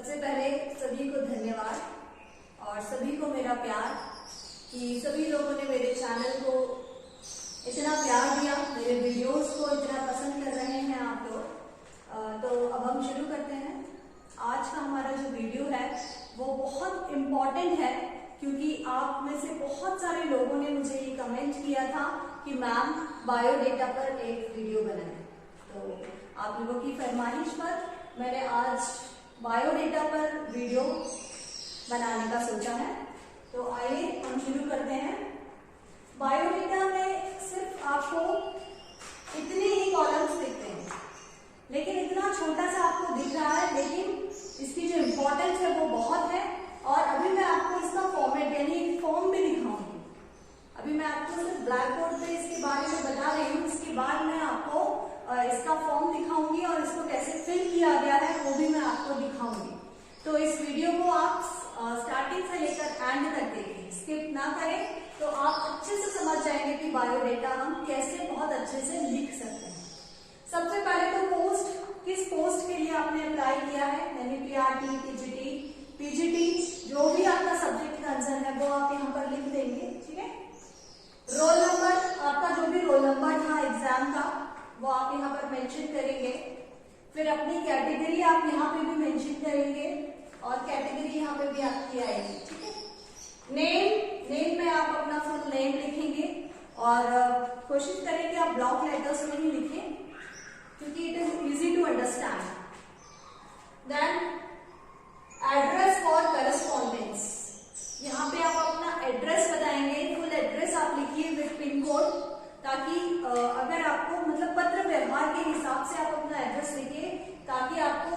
सबसे पहले सभी को धन्यवाद और सभी को मेरा प्यार कि सभी लोगों ने मेरे चैनल को इतना प्यार दिया, मेरे वीडियोस को इतना पसंद कर रहे हैं आप लोग। तो अब हम शुरू करते हैं। आज का हमारा जो वीडियो है वो बहुत इम्पॉर्टेंट है क्योंकि आप में से बहुत सारे लोगों ने मुझे ये कमेंट किया था कि मैम बायोडेटा पर एक वीडियो बनाएं। तो आप लोगों की फरमाइश पर मैंने आज बायोडेटा पर वीडियो बनाने का सोचा है। तो आइए हम शुरू करते हैं। बायोडेटा में सिर्फ आपको इतने ही कॉलम्स दिखते हैं, लेकिन इतना छोटा सा आपको दिख रहा है, लेकिन इसकी जो इम्पोर्टेंस है वो बहुत है। और अभी मैं आपको इसका फॉर्मेट यानी फॉर्म भी दिखाऊंगी। अभी मैं आपको सिर्फ ब्लैक बोर्ड पे इसके बारे में बता रही हूँ, इसके बाद मैं आपको इसका फॉर्म दिखाऊंगी और इसको कैसे फिल किया गया है वो भी मैं आपको दिखाऊंगी। तो इस वीडियो को आप स्टार्टिंग से लेकर एंड तक देखें, स्किप ना करें, तो आप अच्छे से समझ जाएंगे कि बायोडेटा हम कैसे बहुत अच्छे से लिख सकते हैं। सबसे पहले तो पोस्ट, किस पोस्ट के लिए आपने अप्लाई किया है, यानी पीआरटी, टीजीटी, पीजीटी, जो भी आपका सब्जेक्ट कंसर्न है वो आप यहाँ पर लिख देंगे। ठीक है। रोल नंबर, आपका जो भी रोल नंबर था एग्जाम का वो आप यहाँ पर मेंशन करेंगे। फिर अपनी कैटेगरी आप यहाँ पे भी मेंशन करेंगे और कैटेगरी यहाँ पे भी आपकी आएगी। ठीक है। नेम में आप अपना फुल नेम लिखेंगे और कोशिश करें कि आप ब्लॉक लेटर्स में ही लिखें क्योंकि it is easy to understand. Then address for correspondence, यहाँ पे आप अपना एड्रेस बताएंगे, फुल एड्रेस आप लिखिए विद पिन कोड, ताकि अगर आपको मतलब पत्र व्यवहार के हिसाब से आप अपना एड्रेस लिखिए ताकि आपको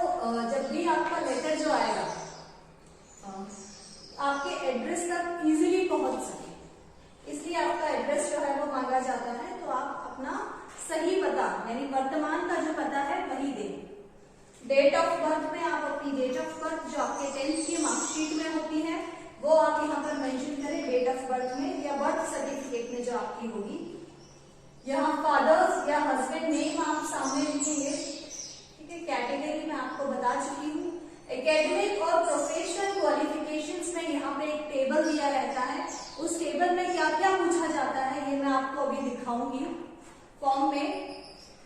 जब भी आपका लेटर जो आएगा आपके एड्रेस तक इजीली पहुंच सके, इसलिए आपका एड्रेस जो है वो मांगा जाता है। तो आप अपना सही पता यानी वर्तमान का जो पता है वही दें। डेट ऑफ बर्थ में आप अपनी डेट ऑफ बर्थ जो आपके 10th की मार्कशीट में होती है वो आप यहाँ पर मेंशन करें डेट ऑफ बर्थ में, या बर्थ सर्टिफिकेट में जो आपकी होगी। यहाँ फादर्स या हस्बैंड नेम आप सामने लिखेंगे। ठीक है। कैटेगरी में आपको बता चुकी हूँ। एकेडमिक और प्रोफेशनल क्वालिफिकेशंस में यहाँ पे एक टेबल दिया रहता है, उस टेबल में क्या क्या पूछा जाता है ये मैं आपको अभी दिखाऊंगी फॉर्म में।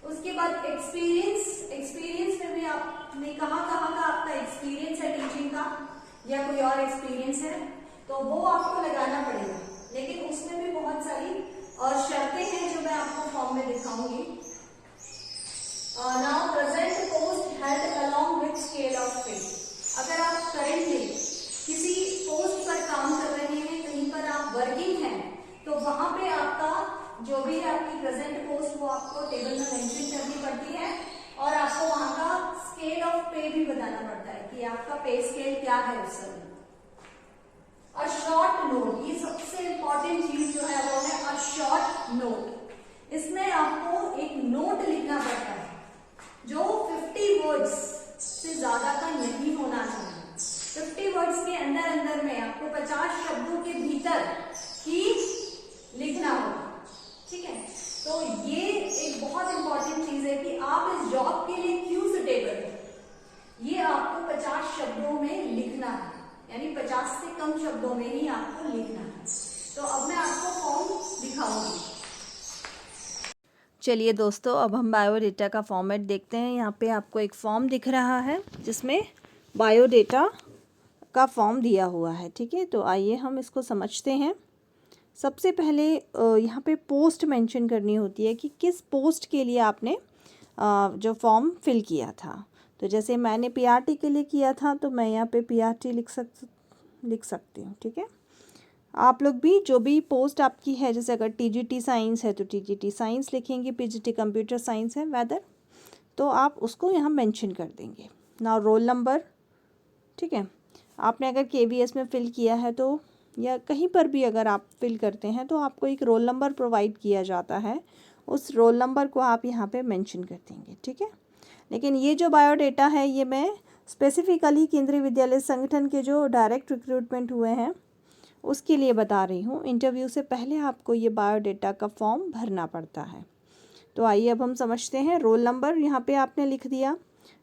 उसके बाद एक्सपीरियंस में भी आपने कहाँ का आपका एक्सपीरियंस है टीचिंग का या कोई और एक्सपीरियंस है तो वो आपको लगाना पड़ेगा, लेकिन उसमें भी बहुत सारी और शर्तें हैं जो मैं आपको फॉर्म में दिखाऊंगी। Now present post held along with scale of पे, अगर आप करेंटली किसी पोस्ट पर काम कर रहे हैं, कहीं पर आप वर्किंग हैं, तो वहां पे आपका जो भी है आपकी प्रेजेंट पोस्ट वो आपको टेबल में मेंशन करनी पड़ती है और आपको वहां का स्केल ऑफ पे भी बताना पड़ता है कि आपका पे स्केल क्या है उस समय। अ शॉर्ट नोट, ये सबसे इंपॉर्टेंट चीज जो है वो है अ शॉर्ट नोट। इसमें आपको एक नोट लिखना पड़ता है जो 50 वर्ड्स से ज्यादा का नहीं होना चाहिए। 50 वर्ड्स के अंदर में आपको 50 शब्दों के भीतर ही लिखना होगा। ठीक है। तो ये एक बहुत इंपॉर्टेंट चीज है कि आप इस जॉब के लिए क्यों सुटेबल है, ये आपको 50 शब्दों में लिखना है, यानी 50 से कम शब्दों में ही आपको लिखना है। तो अब मैं आपको फॉर्म दिखाऊंगी। चलिए दोस्तों, अब हम बायोडेटा का फॉर्मेट देखते हैं। यहाँ पे आपको एक फॉर्म दिख रहा है जिसमें बायोडेटा का फॉर्म दिया हुआ है। ठीक है। तो आइए हम इसको समझते हैं। सबसे पहले यहाँ पे पोस्ट मेंशन करनी होती है कि किस पोस्ट के लिए आपने जो फॉर्म फिल किया था। तो जैसे मैंने पीआरटी के लिए किया था तो मैं यहाँ पे पीआरटी लिख सकती हूँ। ठीक है। आप लोग भी जो भी पोस्ट आपकी है, जैसे अगर टीजीटी साइंस है तो टीजीटी साइंस लिखेंगे, पीजीटी कंप्यूटर साइंस है वेदर, तो आप उसको यहाँ मेंशन कर देंगे। ना रोल नंबर। ठीक है। आपने अगर केवीएस में फ़िल किया है तो या कहीं पर भी अगर आप फिल करते हैं तो आपको एक रोल नंबर प्रोवाइड किया जाता है, उस रोल नंबर को आप यहाँ पे मेंशन कर देंगे। ठीक है। लेकिन ये जो बायोडेटा है ये मैं स्पेसिफिकली केंद्रीय विद्यालय संगठन के जो डायरेक्ट रिक्रूटमेंट हुए हैं उसके लिए बता रही हूँ। इंटरव्यू से पहले आपको ये बायोडेटा का फॉर्म भरना पड़ता है। तो आइए अब हम समझते हैं। रोल नंबर यहाँ पे आपने लिख दिया।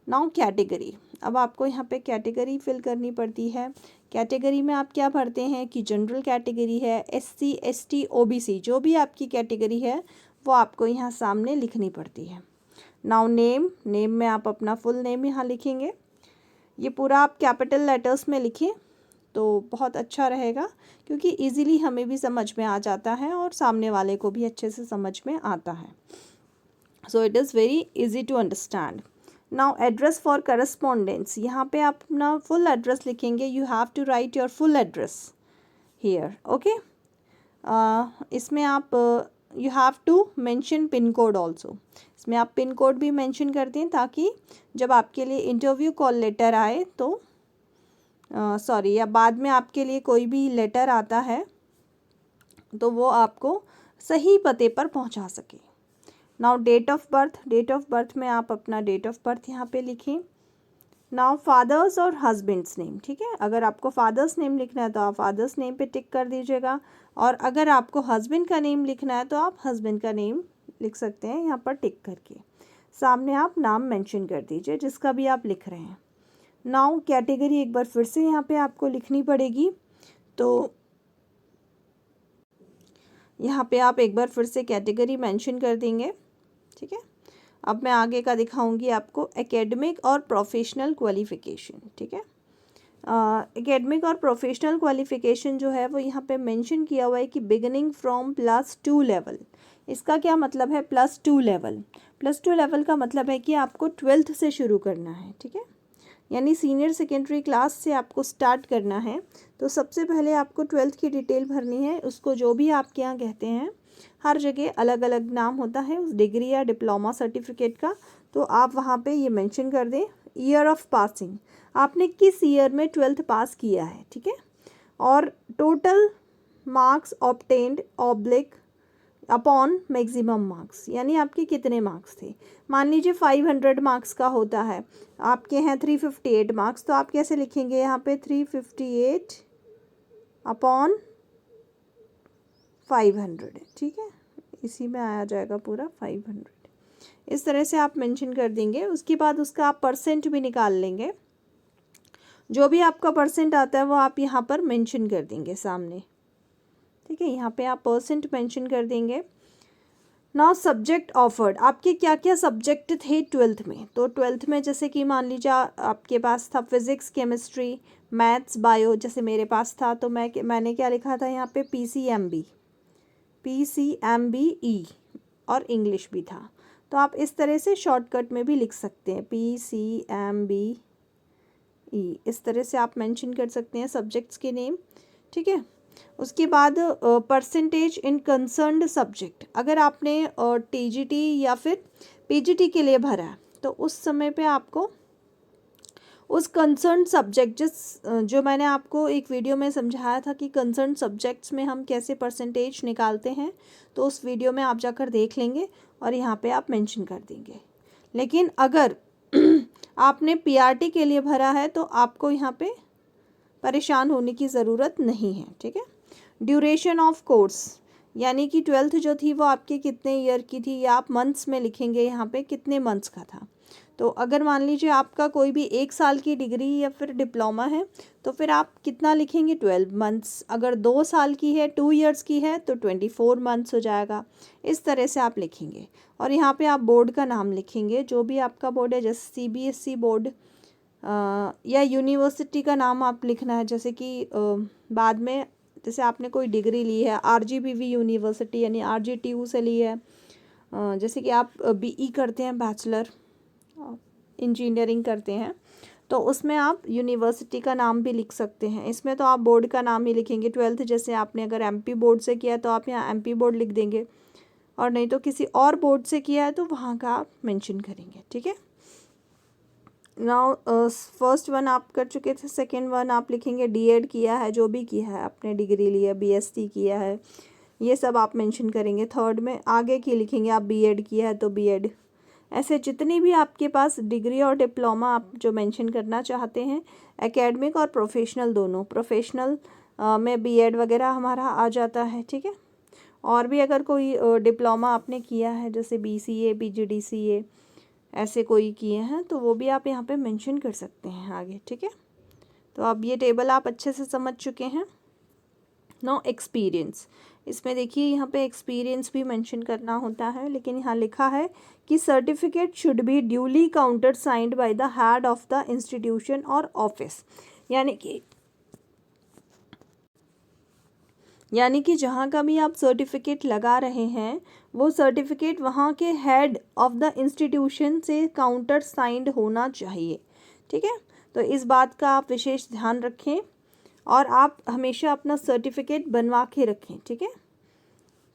नाउ कैटेगरी, अब आपको यहाँ पे कैटेगरी फिल करनी पड़ती है। कैटेगरी में आप क्या भरते हैं कि जनरल कैटेगरी है, SC ST OBC, जो भी आपकी कैटेगरी है वो आपको यहाँ सामने लिखनी पड़ती है। नाउ नेम में आप अपना फुल नेम यहाँ लिखेंगे। ये पूरा आप कैपिटल लेटर्स में लिखें तो बहुत अच्छा रहेगा, क्योंकि इजीली हमें भी समझ में आ जाता है और सामने वाले को भी अच्छे से समझ में आता है। So it is very easy to understand. Now address for correspondence, यहाँ पे आप अपना फुल एड्रेस लिखेंगे। You have to write your full address here, okay. इसमें आप you have to mention pin code also. इसमें आप पिन कोड भी मेंशन कर दें ताकि जब आपके लिए इंटरव्यू कॉल लेटर आए तो या बाद में आपके लिए कोई भी लेटर आता है तो वो आपको सही पते पर पहुंचा सके। नाउ डेट ऑफ बर्थ में आप अपना डेट ऑफ बर्थ यहाँ पे लिखें। नाउ फादर्स और हस्बैंड्स नेम, ठीक है। अगर आपको फादर्स नेम लिखना है तो आप फादर्स नेम पे टिक कर दीजिएगा, और अगर आपको हस्बैंड का नेम लिखना है तो आप हस्बैंड का नेम लिख सकते हैं यहाँ पर टिक करके। सामने आप नाम मेंशन कर दीजिए जिसका भी आप लिख रहे हैं। नाउ कैटेगरी एक बार फिर से यहाँ पे आपको लिखनी पड़ेगी, तो यहाँ पे आप एक बार फिर से कैटेगरी मेंशन कर देंगे, ठीक है। अब मैं आगे का दिखाऊंगी आपको एकेडमिक और प्रोफेशनल क्वालिफ़िकेशन, ठीक है। एकेडमिक और प्रोफेशनल क्वालिफ़िकेशन जो है वो यहाँ पे मेंशन किया हुआ है कि बिगिनिंग फ्रॉम +2 लेवल। इसका क्या मतलब है +2 लेवल? +2 लेवल का मतलब है कि आपको 12th से शुरू करना है, ठीक है। यानी सीनियर सेकेंडरी क्लास से आपको स्टार्ट करना है। तो सबसे पहले आपको 12th की डिटेल भरनी है। उसको जो भी आपके यहाँ कहते हैं, हर जगह अलग अलग नाम होता है उस डिग्री या डिप्लोमा सर्टिफिकेट का, तो आप वहाँ पे ये मेंशन कर दें। ईयर ऑफ पासिंग, आपने किस ईयर में 12th पास किया है, ठीक है। और total marks obtained oblique upon maximum marks, यानी आपके कितने मार्क्स थे। मान लीजिए 500 मार्क्स का होता है, आपके हैं 358 मार्क्स, तो आप कैसे लिखेंगे यहाँ पे 358 अपॉन 500, ठीक है। इसी में आया जाएगा पूरा 500, इस तरह से आप मेंशन कर देंगे। उसके बाद उसका आप परसेंट भी निकाल लेंगे। जो भी आपका परसेंट आता है वो आप यहाँ पर मेंशन कर देंगे सामने, ठीक है। यहाँ पे आप परसेंट मेंशन कर देंगे। नाउ सब्जेक्ट ऑफर्ड, आपके क्या क्या सब्जेक्ट थे 12th में। तो 12th में जैसे कि मान लीजिए आपके पास था फिज़िक्स, केमिस्ट्री, मैथ्स, बायो, जैसे मेरे पास था तो मैंने क्या लिखा था यहाँ पे PCMB और इंग्लिश भी था। तो आप इस तरह से शॉर्टकट में भी लिख सकते हैं PCMB, इस तरह से आप मेंशन कर सकते हैं सब्जेक्ट्स के नेम, ठीक है। उसके बाद परसेंटेज इन कंसर्न्ड सब्जेक्ट, अगर आपने TGT या फिर PGT के लिए भरा है तो उस समय पे आपको उस कंसर्न सब्जेक्ट जो मैंने आपको एक वीडियो में समझाया था कि कंसर्न सब्जेक्ट्स में हम कैसे परसेंटेज निकालते हैं, तो उस वीडियो में आप जाकर देख लेंगे और यहाँ पे आप मेंशन कर देंगे। लेकिन अगर आपने PRT के लिए भरा है तो आपको यहाँ पे परेशान होने की ज़रूरत नहीं है, ठीक है। ड्यूरेशन ऑफ कोर्स, यानी कि 12th जो थी वो आपके कितने ईयर की थी, या आप मंथ्स में लिखेंगे यहाँ पे कितने मंथ्स का था। तो अगर मान लीजिए आपका कोई भी 1 साल की डिग्री या फिर डिप्लोमा है तो फिर आप कितना लिखेंगे 12 मंथ्स। अगर 2 साल की है, 2 इयर्स की है तो 24 मंथ्स हो जाएगा। इस तरह से आप लिखेंगे और यहाँ पे आप बोर्ड का नाम लिखेंगे, जो भी आपका बोर्ड है, जैसे CBSE बोर्ड या यूनिवर्सिटी का नाम आप लिखना है। जैसे कि बाद में जैसे आपने कोई डिग्री ली है RGPV यूनिवर्सिटी यानी RGTU से ली है, जैसे कि आप BE करते हैं, बैचलर इंजीनियरिंग करते हैं, तो उसमें आप यूनिवर्सिटी का नाम भी लिख सकते हैं। इसमें तो आप बोर्ड का नाम ही लिखेंगे। 12th जैसे आपने अगर MP बोर्ड से किया तो आप यहाँ MP बोर्ड लिख देंगे, और नहीं तो किसी और बोर्ड से किया है तो वहाँ का आप मेंशन करेंगे, ठीक है। नाउ फर्स्ट वन आप कर चुके थे, सेकेंड वन आप लिखेंगे DED किया है, जो भी किया है आपने, डिग्री ली है, BSc किया है, ये सब आप मेंशन करेंगे। थर्ड में आगे की लिखेंगे, आप B.Ed किया है तो B.Ed। ऐसे जितनी भी आपके पास डिग्री और डिप्लोमा आप जो मेंशन करना चाहते हैं, एकेडमिक और प्रोफेशनल दोनों, प्रोफेशनल में B.Ed वगैरह हमारा आ जाता है, ठीक है। और भी अगर कोई डिप्लोमा आपने किया है जैसे BCA, PGDCA, ऐसे कोई किए हैं तो वो भी आप यहाँ पे मेंशन कर सकते हैं आगे, ठीक है। तो अब ये टेबल आप अच्छे से समझ चुके हैं। नो एक्सपीरियंस, इसमें देखिए यहाँ पे एक्सपीरियंस भी मेंशन करना होता है, लेकिन यहाँ लिखा है कि certificate should be duly counter signed by the head of the institution और ऑफिस। यानी कि जहाँ का भी आप सर्टिफिकेट लगा रहे हैं वो सर्टिफिकेट वहाँ के हेड ऑफ द इंस्टीट्यूशन से काउंटर साइंड होना चाहिए, ठीक है। तो इस बात का आप विशेष ध्यान रखें और आप हमेशा अपना सर्टिफिकेट बनवा के रखें, ठीक है।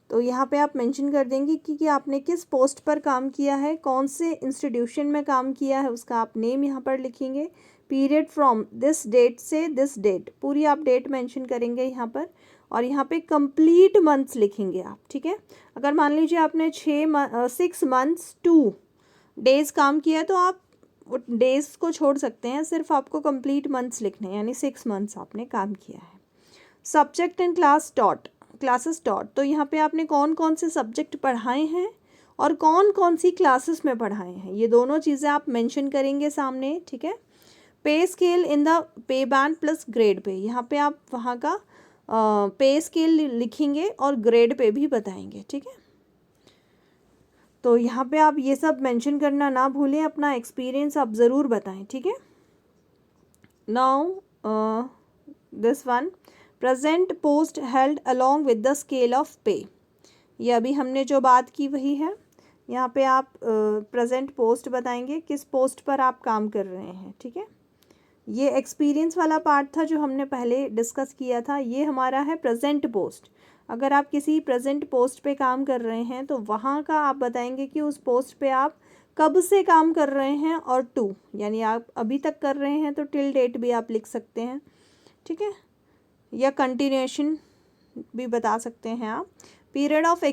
तो यहाँ पे आप मेंशन कर देंगे कि आपने किस पोस्ट पर काम किया है, कौन से इंस्टीट्यूशन में काम किया है, उसका आप नेम यहाँ पर लिखेंगे। पीरियड फ्रॉम दिस डेट से दिस डेट, पूरी आप डेट मेंशन करेंगे यहाँ पर, और यहाँ पे कंप्लीट मंथ्स लिखेंगे आप, ठीक है। अगर मान लीजिए आपने 6 मंथ्स 2 डेज़ काम किया तो आप डेज़ को छोड़ सकते हैं, सिर्फ आपको कंप्लीट मंथ्स लिखने हैं, यानी 6 मंथ्स आपने काम किया है। सब्जेक्ट एंड क्लासेस टॉट, तो यहाँ पे आपने कौन कौन से सब्जेक्ट पढ़ाए हैं और कौन कौन सी क्लासेस में पढ़ाए हैं, ये दोनों चीज़ें आप मेंशन करेंगे सामने, ठीक है। पे scale in the pay band plus grade pay, यहाँ पे आप वहाँ का पे स्केल लिखेंगे और ग्रेड पे भी बताएंगे, ठीक है। तो यहाँ पे आप ये सब मेंशन करना ना भूलें, अपना एक्सपीरियंस आप ज़रूर बताएं, ठीक है। Now this one, present post held along with the scale of पे, ये अभी हमने जो बात की वही है। यहाँ पे आप प्रेजेंट पोस्ट बताएंगे, किस पोस्ट पर आप काम कर रहे हैं, ठीक है। ये एक्सपीरियंस वाला पार्ट था जो हमने पहले डिस्कस किया था, ये हमारा है प्रेजेंट पोस्ट। अगर आप किसी प्रेजेंट पोस्ट पे काम कर रहे हैं तो वहाँ का आप बताएंगे कि उस पोस्ट पे आप कब से काम कर रहे हैं, और टू यानी आप अभी तक कर रहे हैं तो टिल डेट भी आप लिख सकते हैं, ठीक है, या कंटिन्यूएशन भी बता सकते हैं आप। पीरियड ऑफ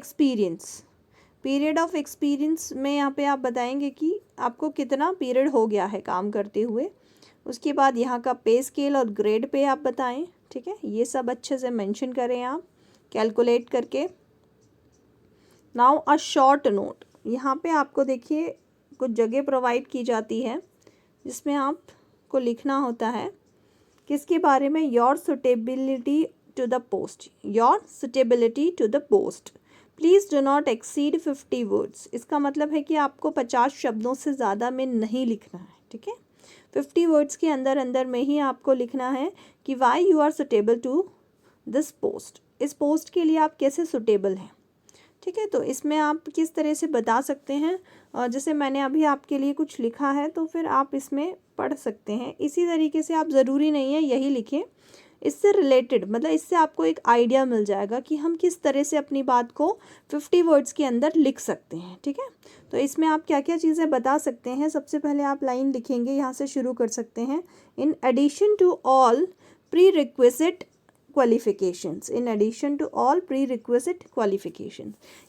एक्सपीरियंस में यहाँ पे आप बताएंगे कि आपको कितना पीरियड हो गया है काम करते हुए। उसके बाद यहाँ का पे स्केल और ग्रेड पे आप बताएं, ठीक है। ये सब अच्छे से मेंशन करें आप कैलकुलेट करके। नाउ अ शॉर्ट नोट, यहाँ पे आपको देखिए कुछ जगह प्रोवाइड की जाती है जिसमें आपको लिखना होता है किसके बारे में, your suitability to the post, please do not exceed 50 words. इसका मतलब है कि आपको 50 शब्दों से ज़्यादा में नहीं लिखना है, ठीक है। 50 वर्ड्स के अंदर में ही आपको लिखना है कि why you are suitable to this post, इस पोस्ट के लिए आप कैसे सुटेबल हैं, ठीक है। तो इसमें आप किस तरह से बता सकते हैं, जैसे मैंने अभी आपके लिए कुछ लिखा है तो फिर आप इसमें पढ़ सकते हैं। इसी तरीके से आप ज़रूरी नहीं है यही लिखें, इससे रिलेटेड मतलब इससे आपको एक आइडिया मिल जाएगा कि हम किस तरह से अपनी बात को 50 वर्ड्स के अंदर लिख सकते हैं, ठीक है। तो इसमें आप क्या क्या चीज़ें बता सकते हैं, सबसे पहले आप लाइन लिखेंगे, यहाँ से शुरू कर सकते हैं। In addition to all prerequisite qualifications,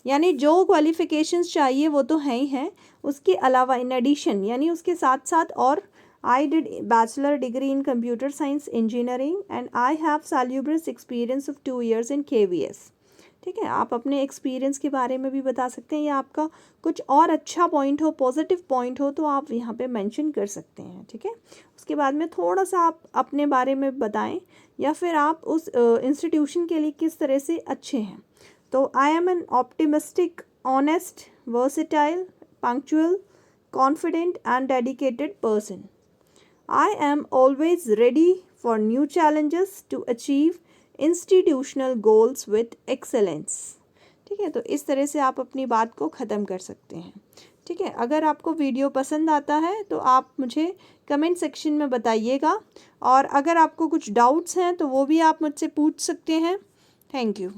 यानी जो क्वालिफिकेशंस चाहिए वो तो है ही हैं, उसके अलावा इन एडिशन यानी उसके साथ साथ और I did bachelor degree in computer science engineering and I have salubrious experience of 2 years in KVS, ठीक है। आप अपने एक्सपीरियंस के बारे में भी बता सकते हैं, या आपका कुछ और अच्छा पॉइंट हो, पॉजिटिव पॉइंट हो तो आप यहाँ पे मेंशन कर सकते हैं, ठीक है। उसके बाद में थोड़ा सा आप अपने बारे में बताएं, या फिर आप उस इंस्टीट्यूशन के लिए किस तरह से अच्छे हैं। तो I am N optimistic, honest, versatile, punctual, confident and dedicated person. I am always ready for new challenges to achieve institutional goals with excellence, ठीक है। तो इस तरह से आप अपनी बात को ख़त्म कर सकते हैं, ठीक है। अगर आपको वीडियो पसंद आता है तो आप मुझे कमेंट सेक्शन में बताइएगा, और अगर आपको कुछ डाउट्स हैं तो वो भी आप मुझसे पूछ सकते हैं। Thank you.